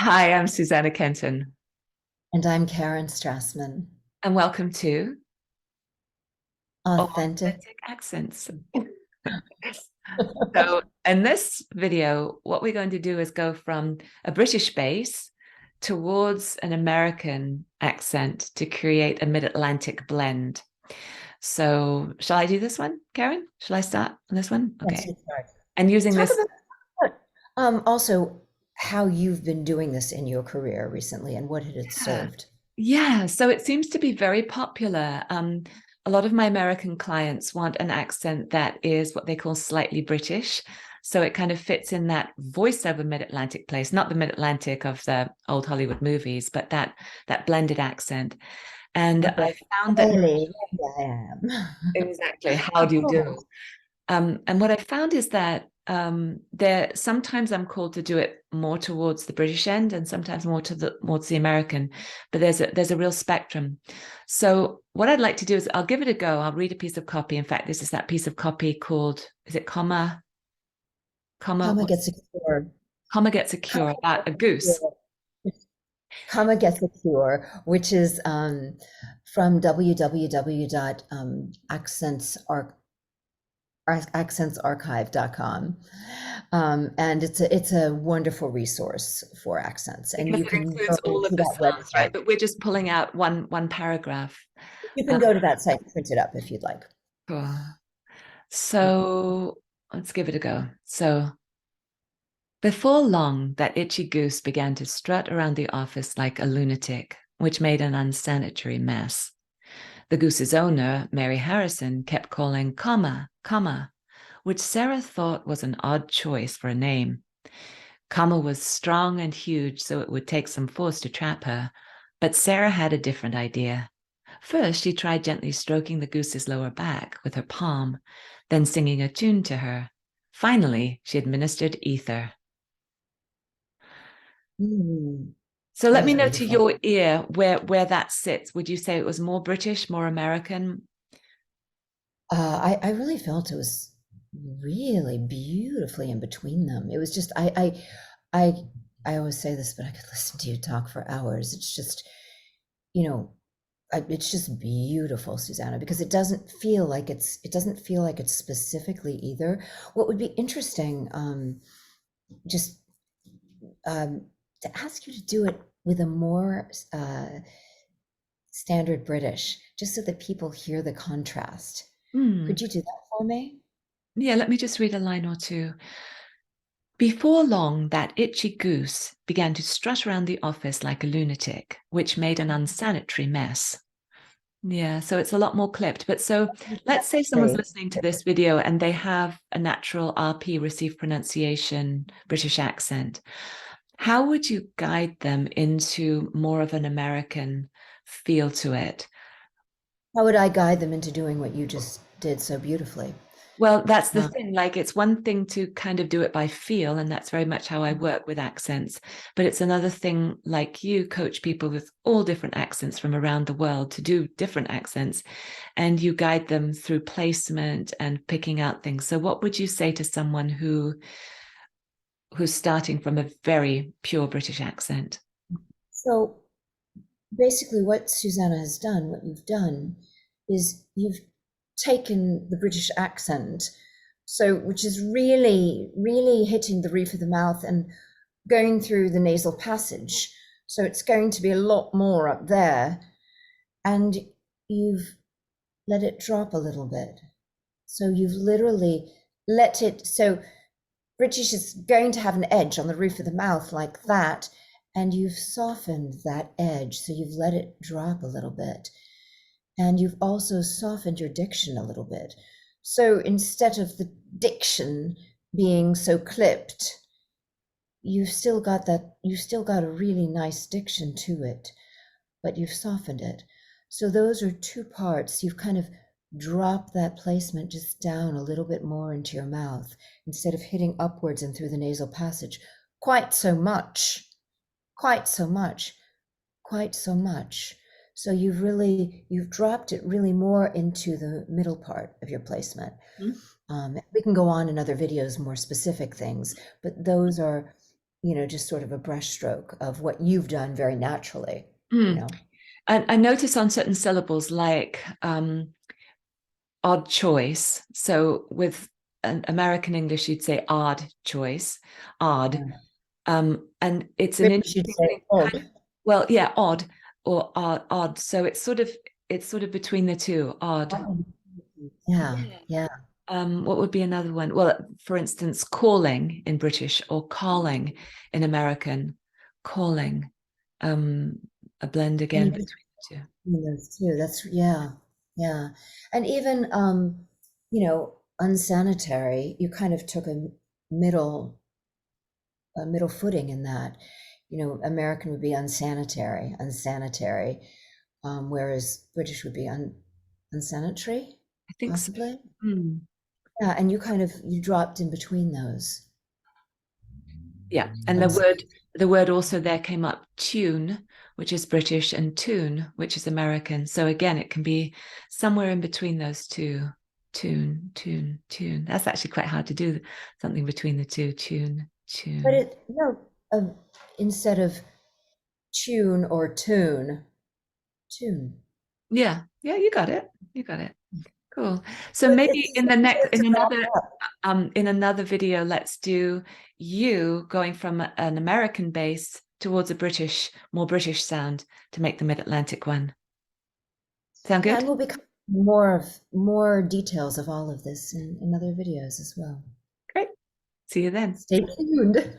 Hi, I'm Susannah Kenton, And I'm Karen Strassman. and welcome to Authentic. Authentic Accents. So, in this video, what we're going to do is go from a British base towards an American accent to create a mid-Atlantic blend. So, shall I do this one, Karen? Shall I start on this one? Yes, Okay. you start. And using Talk this, about also how you've been doing this in your career recently and what it had yeah. served. Yeah, so it seems to be very popular. A lot of my American clients want an accent that is what they call slightly British. So it kind of fits in that voiceover mid-Atlantic place, not the mid-Atlantic of the old Hollywood movies, but that blended accent. And Like I a found that Bailey, I am. exactly, how do you do? Oh, And what I found is that there sometimes I'm called to do it more towards the British end and sometimes more towards the American, but there's a real spectrum. So what I'd like to do is I'll give it a go. I'll read a piece of copy. In fact, this is that piece of copy called, is it Comma gets a cure. comma gets a Comma cure about a gets a goose. cure. Comma gets a cure, which is from accentsarchive.com. And it's a wonderful resource for accents. And Because you it can go includes all of to the that sounds, right? website. But we're just pulling out one paragraph. You Uh, can go to that site and print it up if you'd like. cool. So let's give it a go. So before long, that itchy goose began to strut around the office like a lunatic, which made an unsanitary mess. The goose's owner, Mary Harrison, kept calling comma, comma, which Sarah thought was an odd choice for a name. Comma was strong and huge, so it would take some force to trap her, but Sarah had a different idea. First, she tried gently stroking the goose's lower back with her palm, then singing a tune to her. Finally, she administered ether. Mm, So that let me was know to beautiful. your ear where that sits. Would you say it was more British, more American? I really felt it was really beautifully in between them. It was just I I always say this, but I could listen to you talk for hours. It's just, you know, it's just beautiful, Susanna, because it doesn't feel like it's specifically either. What would be interesting, just to ask you to do it with a more standard British, just so that people hear the contrast. Hmm. Could you do that for me? Yeah, let me just read a line or two. Before long, that itchy goose began to strut around the office like a lunatic, which made an unsanitary mess. Yeah, so it's a lot more clipped. But so let's say someone's Exactly. listening to this video and they have a natural RP, received pronunciation, British accent. How would you guide them into more of an American feel to it? How would I guide them into doing what you just did so beautifully? Well, that's the Uh, thing. Like, it's one thing to kind of do it by feel, and that's very much how I work with accents. But it's another thing, like you coach people with all different accents from around the world to do different accents, and you guide them through placement and picking out things. So, what would you say to someone who's starting from a very pure British accent? so basically, what Susanna has done, what you've done, is you've taken the British accent, so which is really, really hitting the roof of the mouth and going through the nasal passage. So it's going to be a lot more up there, and you've let it drop a little bit. So you've literally let it. So British is going to have an edge on the roof of the mouth like that, and you've softened that edge, so you've let it drop a little bit. And you've also softened your diction a little bit. So instead of the diction being so clipped, you've still got a really nice diction to it, but you've softened it. So those are two parts. You've kind of dropped that placement just down a little bit more into your mouth instead of hitting upwards and through the nasal passage quite so much, quite so much, quite so much. So you've dropped it really more into the middle part of your placement. We can go on in other videos, more specific things, but those are just sort of a brushstroke of what you've done very naturally, you Mm. know. And I notice on certain syllables like odd choice. So with an American English, you'd say odd choice, odd. Yeah. And it's an British, you'd interesting say thing. odd. Well, yeah, odd or odd. So it's sort of between the two, odd. Yeah, Yeah. yeah. What would be another one? Well, for instance, calling in British or calling in American, calling, um, a blend And again you between the two. between those two, that's yeah, yeah. And even unsanitary, you kind of took middle a middle footing in that. American would be unsanitary, whereas British would be unsanitary, I think so. possibly. Hmm. Yeah, and you dropped in between those. Yeah, and the Uns- word the word also there came up tune, which is British, and tune, which is American. So again, it can be somewhere in between those two. Tune, tune, tune. That's actually quite hard to do something between the two. Tune, but tune. instead of tune or tune. Yeah, yeah, you got it. You got it. Cool. So So maybe it's in the next to wrap up. in another video, let's do you going from an American base towards a more British sound to make the Mid-Atlantic one. Sound Yeah, and good? we'll be covering more details of all of this in other videos as well. Great. See you then. Stay tuned.